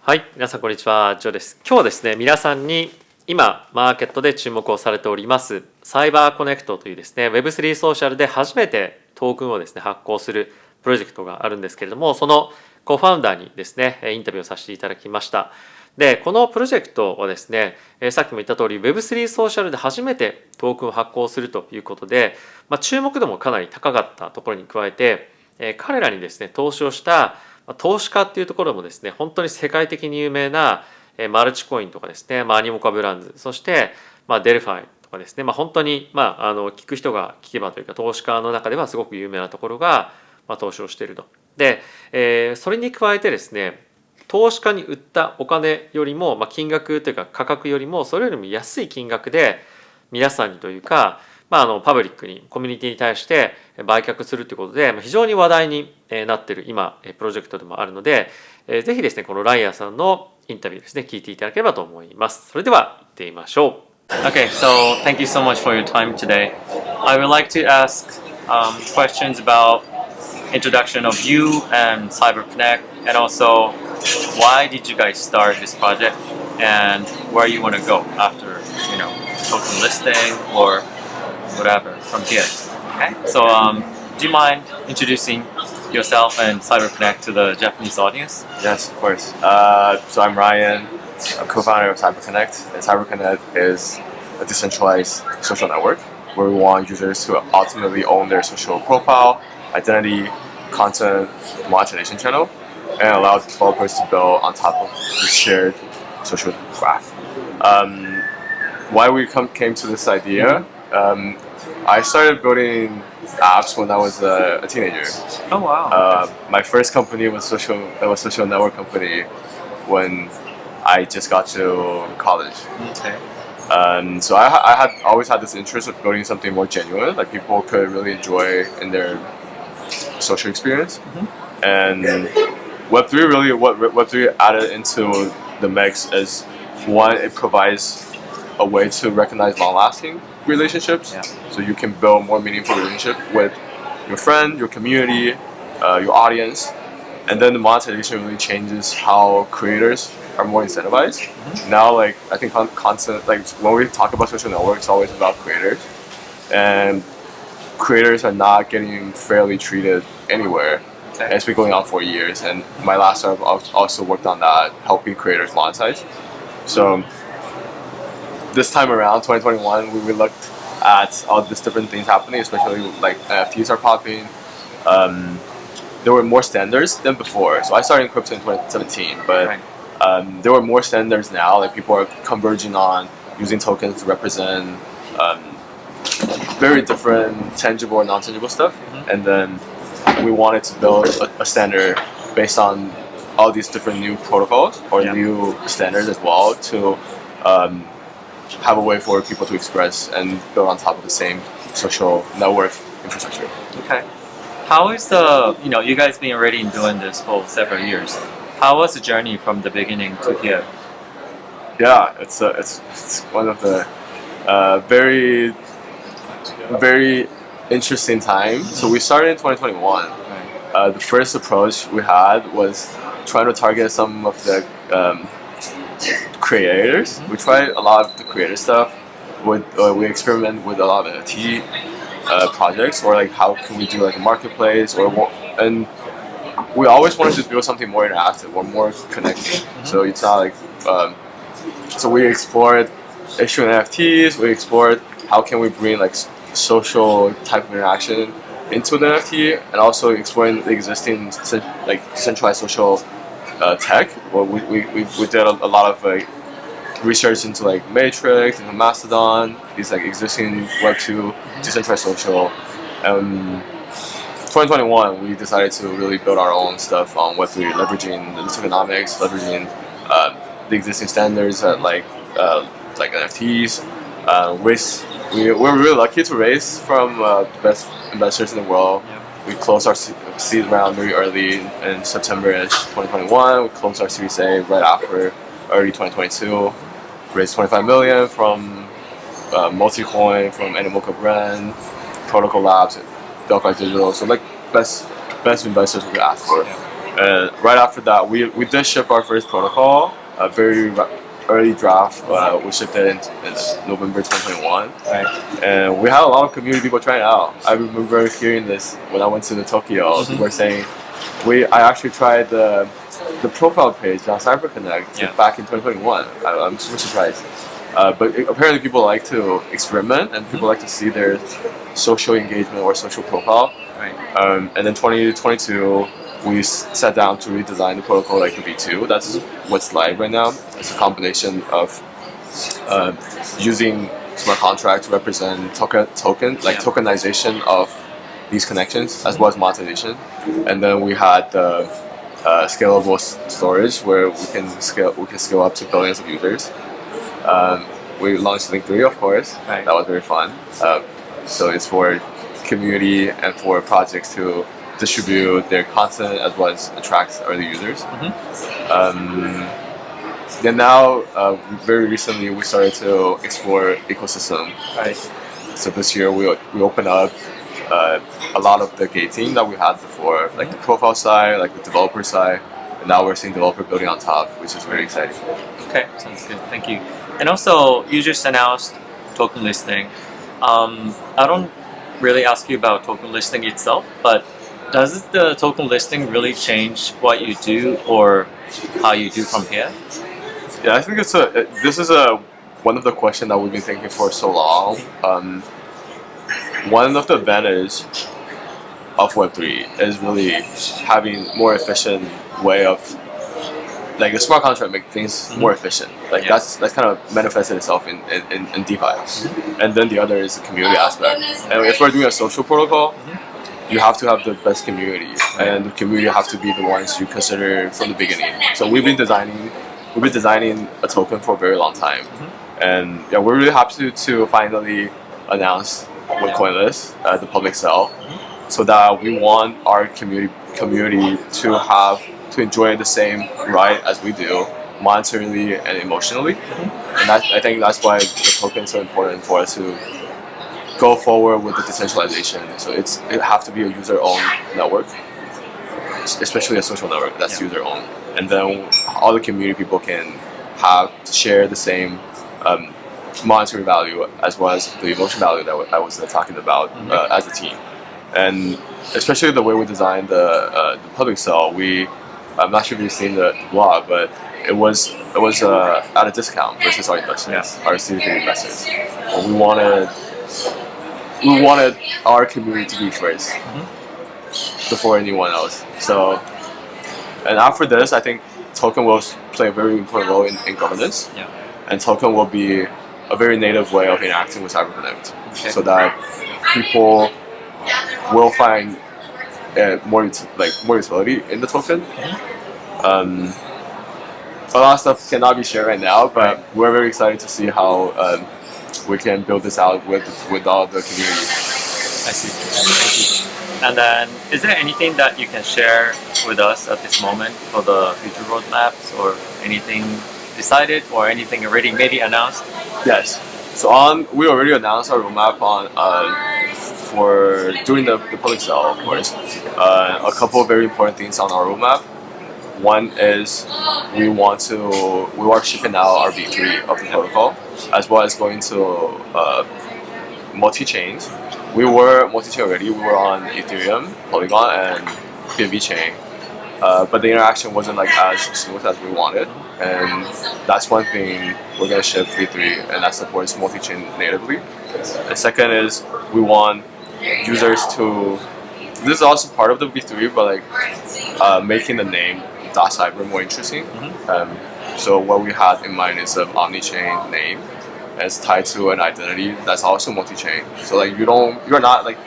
はい、皆さんこんにちは、ジョーです。今日はですね、皆さんに今マーケットで注目をされておりますサイバーコネクトというですね、Web3 ソーシャルで初めてトークンをですね発行するプロジェクトがあるんですけれども、そのコファウンダーにですねインタビューをさせていただきました。で、このプロジェクトはですね、さっきも言った通り Web3 ソーシャルで初めてトークンを発行するということで、注目度もかなり高かったところに加えて、彼らにですね投資をした投資家っていうところもですね、本当に世界的に有名なマルチコインとかですね、アニモカブランズ、そしてデルファイとかですね、本当に聞く人が聞けばというか、投資家の中ではすごく有名なところが投資をしていると。で、それに加えてですね、投資家に売ったお金よりも、金額というか価格よりもそれよりも安い金額で皆さんにというか、パブリックにコミュニティに対して売却するということで非常に話題になっている今プロジェクトでもあるので、ぜひですねこのライアンさんのインタビューですね聞いていただければと思います。それでは行ってみましょう。Okay, so thank you so much for your time today. I would like to ask questions about introduction of you and CyberConnect, and also why did you guys start this project and where you want to go after, token listing or whatever from here. Okay, so do you mind introducing yourself and CyberConnect to the Japanese audience? Yes, of course. So I'm Ryan, I'm co-founder of CyberConnect, and CyberConnect is a decentralized social network where we want users to ultimately own their social profile, identity, content, monetization channel, and allow developers to build on top of the shared social graph. Why we came to this idea? I started building apps when I was a teenager. Oh wow! My first company was social network company when I just got to college. Okay. So I had always had this interest of building something more genuine, like people could really enjoy in their social experience. Mm-hmm. And Web3 really, what Web3 added into the mix is, one, it provides a way to recognize long-lasting relationships. Yeah. So you can build more meaningful relationship with your friend, your community, your audience, and then the monetization really changes how creators are more incentivized. Mm-hmm. Now, I think content, when we talk about social networks, it's always about creators, and creators are not getting fairly treated anywhere. Okay. It's been going on for years, and my last startup also worked on that, helping creators monetize. So this time around, 2021, we looked at all these different things happening, especially like NFTs are popping. There were more standards than before. So I started in crypto in 2017, but right. There were more standards now. Like people are converging on using tokens to represent very different tangible or non-tangible stuff. Mm-hmm. And then we wanted to build a standard based on all these different new protocols or new standards as well to have a way for people to express and build on top of the same social network infrastructure. Okay. How is you guys been already doing this for several years. How was the journey from the beginning to here? Yeah, it's one of the very, very interesting times. So we started in 2021. The first approach we had was trying to target some of the creators. We tried a lot of the creator stuff. We experiment with a lot of NFT projects, or how can we do a marketplace, and we always wanted to build something more interactive or more connected. Mm-hmm. So it's not so we explored issuing NFTs. We explored how can we bring social type of interaction into the NFT, and also exploring the existing decentralized social tech. Well, we did a lot of research into Matrix, into Mastodon, these existing Web2 decentralized social. 2021, we decided to really build our own stuff on Web3, leveraging the tokenomics, leveraging the existing standards like NFTs. We were really lucky to raise from the best investors in the world. Yeah. We closed our seed round very early in September-ish 2021. We closed our Series A right after early 2022. Raised 25 million from Multicoin, from Animoca Brand, Protocol Labs, Delphi Digital. So best investors we could ask for. And right after that, we did ship our first protocol, a very early draft. We shipped it in November 2021. Right. And we had a lot of community people trying it out. I remember hearing this when I went to Tokyo. People were saying, I actually tried the profile page on CyberConnect back in 2021. I'm super surprised. But apparently people like to experiment and people like to see their social engagement or social profile. Right. And then 2022, we sat down to redesign the protocol like the V2. That's what's live right now. It's a combination of using smart contract to represent tokenization of these connections as well as monetization. And then we had the scalable storage where we can scale up to billions of users. We launched Link 3, of course. Right. That was very fun. So it's for community and for projects to distribute their content as well as attract early users. Then now, very recently, we started to explore ecosystem. Right. So this year we opened up a lot of the gating that we had before, like the profile side, like the developer side, and now we're seeing developer building on top, which is very exciting. Okay, sounds good. Thank you. And also, you just announced token listing. I don't really ask you about token listing itself, but does the token listing really change what you do or how you do from here? Yeah, I think this is one of the questions that we've been thinking for so long. One of the advantages of Web3 is really having more efficient way of, like, a smart contract make things more efficient. Like that's kind of manifested itself in DeFi. And then the other is the community aspect. And if we're doing a social protocol, you have to have the best community, and the community have to be the ones you consider from the beginning. So we've been designing a token for a very long time, and yeah, we're really happy to finally announce with CoinList the public sale, so that we want our community to enjoy the same ride as we do, monetarily and emotionally. And I think that's why the token is so important for us to go forward with the decentralization. So it have to be a user-owned network, especially a social network that's user-owned. And then all the community people can share the same monetary value as well as the emotional value that I was talking about as a team. And especially the way we designed the public sale, I'm not sure if you've seen the blog, but it was at a discount versus our investors, our CDP investors. And we wanted our community to be first before anyone else. So, and after this, I think token will play a very important role in governance. Yeah. And token will be a very native way of interacting with CyberConnect, so that people will find more utility in the token. A lot of stuff cannot be shared right now, but we're very excited to see how we can build this out with all the community. I see. Thank you. And then, is there anything that you can share with us at this moment for the future roadmaps, or anything decided, or anything already maybe announced? Yes. So we already announced our roadmap for doing the public sale, of course. A couple of very important things on our roadmap. One is we are shipping out our V3 of the protocol, as well as going to multi-chains. We were multi-chain already. We were on Ethereum, Polygon, and BNB chain, but the interaction wasn't like as smooth as we wanted. And that's one thing we're gonna ship V3, and that supports multi-chain natively. The second is we want users to. This is also part of the V3, but like making the name .cyber more interesting. So what we had in mind is an omni-chain name, and it's tied to an identity that's also multi-chain. So like you're not like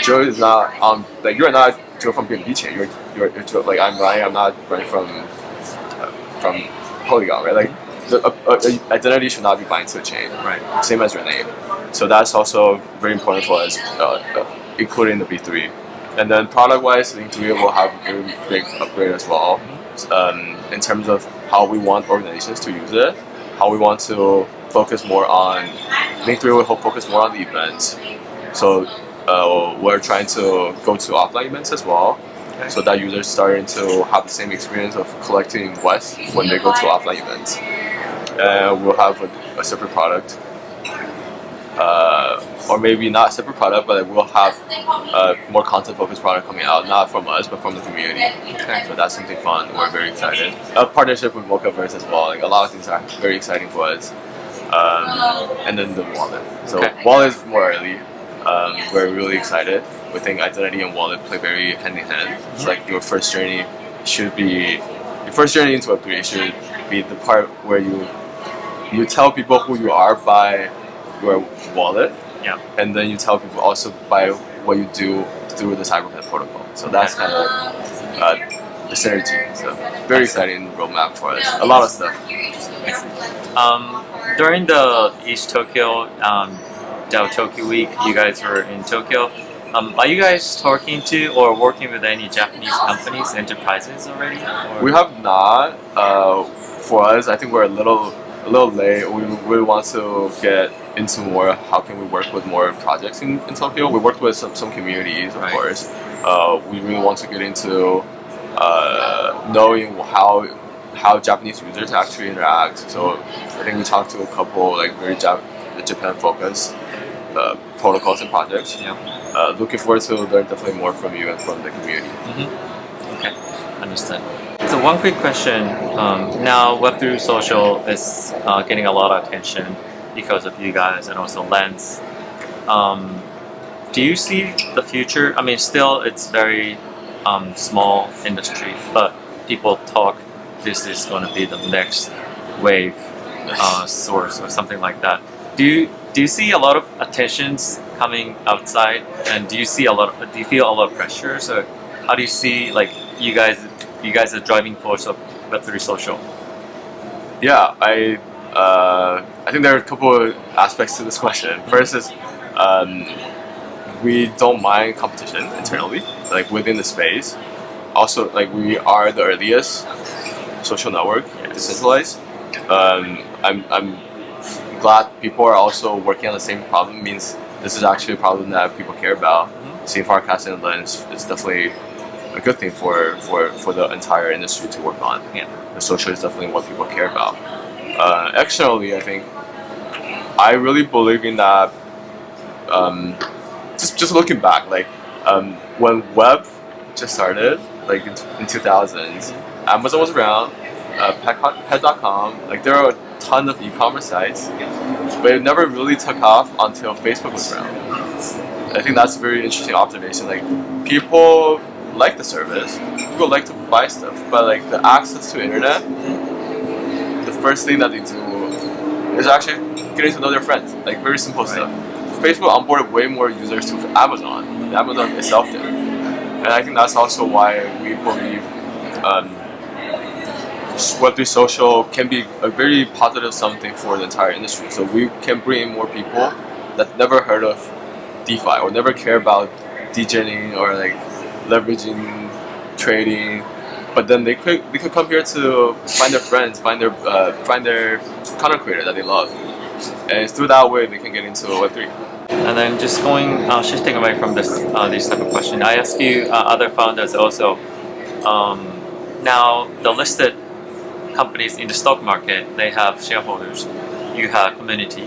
Joe is not you're not Joe from BNB chain. You're Joe, like I'm Ryan. I'm not Ryan from Polygon, right? Like the identity should not be bind to a chain, right? Same as your name. So that's also very important for us, including the V3. And then product-wise, Link 3 will have a very big upgrade as well, in terms of how we want organizations to use it, how we want to focus more on. Link 3 will focus more on the events. So we're trying to go to offline events as well, so that users starting to have the same experience of collecting West when they go to offline events. And we'll have a separate product, or maybe not a separate product, but we'll have a more content-focused product coming out, not from us, but from the community. Okay. So that's something fun. We're very excited. A partnership with Vocaverse as well. Like a lot of things are very exciting for us. And then the wallet. So wallet is more early. We're really excited. We think identity and wallet play very hand in hand. It's like your first journey into Web3 should be the part where you tell people who you are by your wallet, and then you tell people also by what you do through the CyberConnect protocol. So that's kind of the synergy. So very exciting roadmap for us. A lot of stuff. During the East Tokyo Dell Tokyo Week, you guys were in Tokyo. Are you guys talking to or working with any Japanese companies, enterprises already? Or? We have not. For us, I think we're a little late. We really want to get into more. How can we work with more projects in Tokyo? We worked with some communities, of course. We really want to get into knowing how Japanese users actually interact. So I think we talked to a couple like very Japan focused protocols and projects. Looking forward to learn definitely more from you and from the community. Okay, understood. So one quick question. Now Web3 social is getting a lot of attention because of you guys and also Lens. Do you see the future? I mean, still it's very small industry, but people talk this is going to be the next wave source or something like that. Do you see a lot of attentions coming outside, and do you feel a lot of pressure? So how do you see like you guys are driving force of Web3 social? Yeah, I think there are a couple of aspects to this question. First is we don't mind competition internally, like within the space. Also, like we are the earliest social network, decentralized. I'm glad people are also working on the same problem. Means this is actually a problem that people care about. Seeing forecasting and Lens is definitely a good thing for the entire industry to work on. The social is definitely what people care about. Externally, I think I really believe in that. Just looking back, like when web just started, like in 2000s, Amazon was around, pet.com, like there are a ton of e-commerce sites, but it never really took off until Facebook was around. I think that's a very interesting observation. Like people like the service, people like to buy stuff, but like the access to internet, the first thing that they do is actually getting to know their friends, like very simple stuff. Facebook onboarded way more users to Amazon than Amazon itself did. And I think that's also why we believe Web3 social can be a very positive something for the entire industry. So we can bring in more people that never heard of DeFi or never care about degening or like leveraging trading, but then they could come here to find their friends, find their content creator that they love, and through that way they can get into Web3. And then just shifting away from this type of question, I ask you other founders also. Now the listed companies in the stock market, they have shareholders. You have community.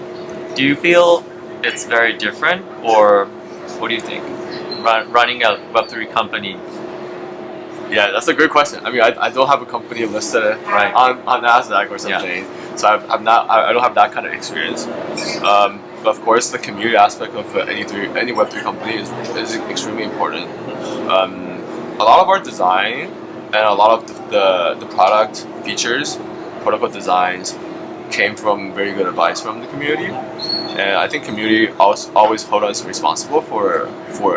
Do you feel it's very different, or what do you think? Running a Web3 company. Yeah, that's a great question. I mean, I don't have a company listed on Nasdaq or something, so I don't have that kind of experience. But of course, the community aspect of any Web3 company is extremely important. A lot of our design and a lot of the product features, protocol designs, came from very good advice from the community, and I think community always hold us responsible for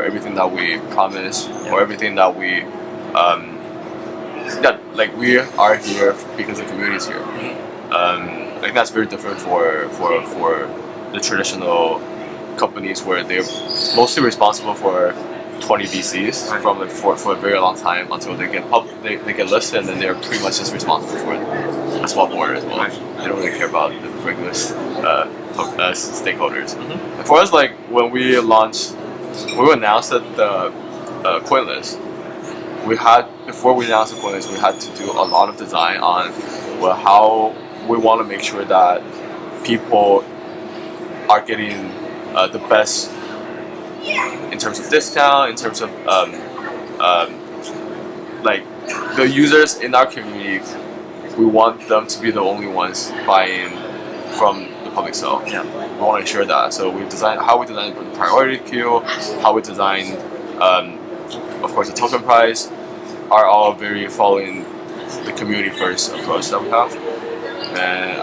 everything that we promise or everything that we like we are here because the community is here. I think that's very different for the traditional companies where they're mostly responsible for 20 VCs for a very long time until they get they get listed, and then they're pretty much just responsible for a small board as well. They don't really care about the regular stakeholders. And for us, like when we announced that the coin list, before we announced the coins, we had to do a lot of design on how we want to make sure that people are getting the best in terms of discount, in terms of like the users in our community. We want them to be the only ones buying from the public sale. Yeah. We want to ensure that. So we designed how we designed the priority queue, how we designed, of course, the token price, are all very following the community first approach that we have. And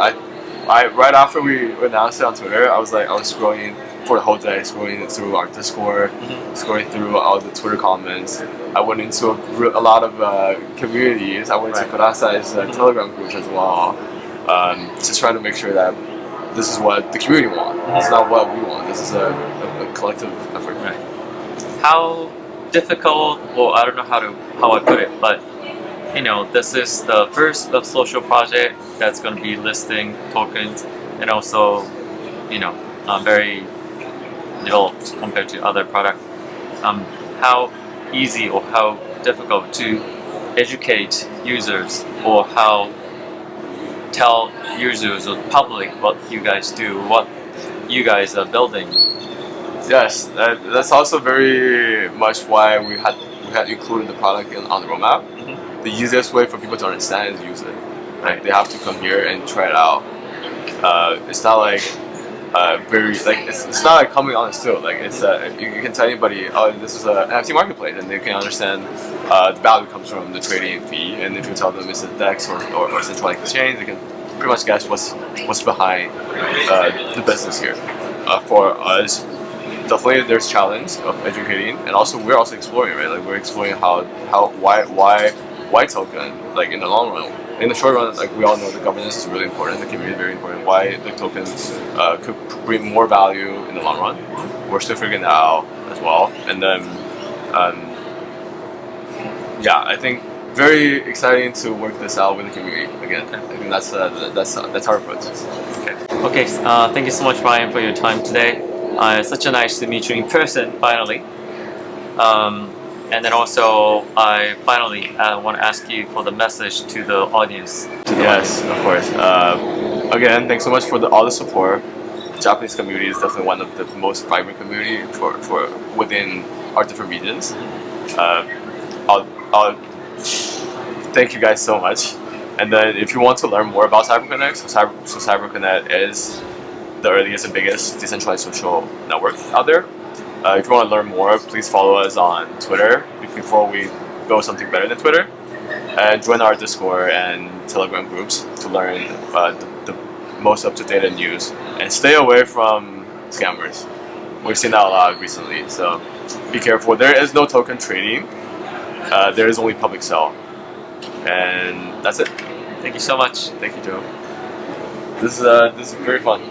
I right after we announced it on Twitter, I was scrolling for the whole day, scrolling through our Discord, scrolling through all the Twitter comments. I went into a lot of communities. I went into Kurasai's Telegram groups as well, just trying to make sure that this is what the community wants. It's not what we want. This is a collective effort. Right. How difficult, well, I don't know how I put it, but you know, this is the first Web social project that's going to be listing tokens, and also, you know, very developed compared to other products. How easy or how difficult to educate users, or how tell users or public what you guys do, what you guys are building? Yes, that's also very much why we had included the product on the roadmap. The easiest way for people to understand is use it. Like they have to come here and try it out. It's not like it's not like coming on a still. Like it's you can tell anybody, oh, this is an NFT marketplace, and they can understand the value comes from the trading fee. And if you tell them it's a DEX or centralized exchange, they can pretty much guess what's behind the business here. For us, definitely there's challenge of educating, and also we're also exploring, right? Like we're exploring why token, like in the long run. In the short run, like we all know, the governance is really important, the community is very important. Why the tokens could bring more value in the long run. We're still figuring that out as well. And then, yeah, I think very exciting to work this out with the community again. I think that's our approach. Okay, thank you so much, Ryan, for your time today. It's such a nice to meet you in person, finally. And then also, I finally want to ask you for the message to the audience. Yes, of course. Again, thanks so much for all the support. The Japanese community is definitely one of the most vibrant community for within our different regions. I'll thank you guys so much. And then if you want to learn more about CyberConnect, so CyberConnect is the earliest and biggest decentralized social network out there. If you want to learn more, please follow us on Twitter before we build something better than Twitter. And join our Discord and Telegram groups to learn the most up-to-date news. And stay away from scammers. We've seen that a lot recently, so be careful. There is no token trading. There is only public sale. And that's it. Thank you so much. Thank you, Joe. This is very fun.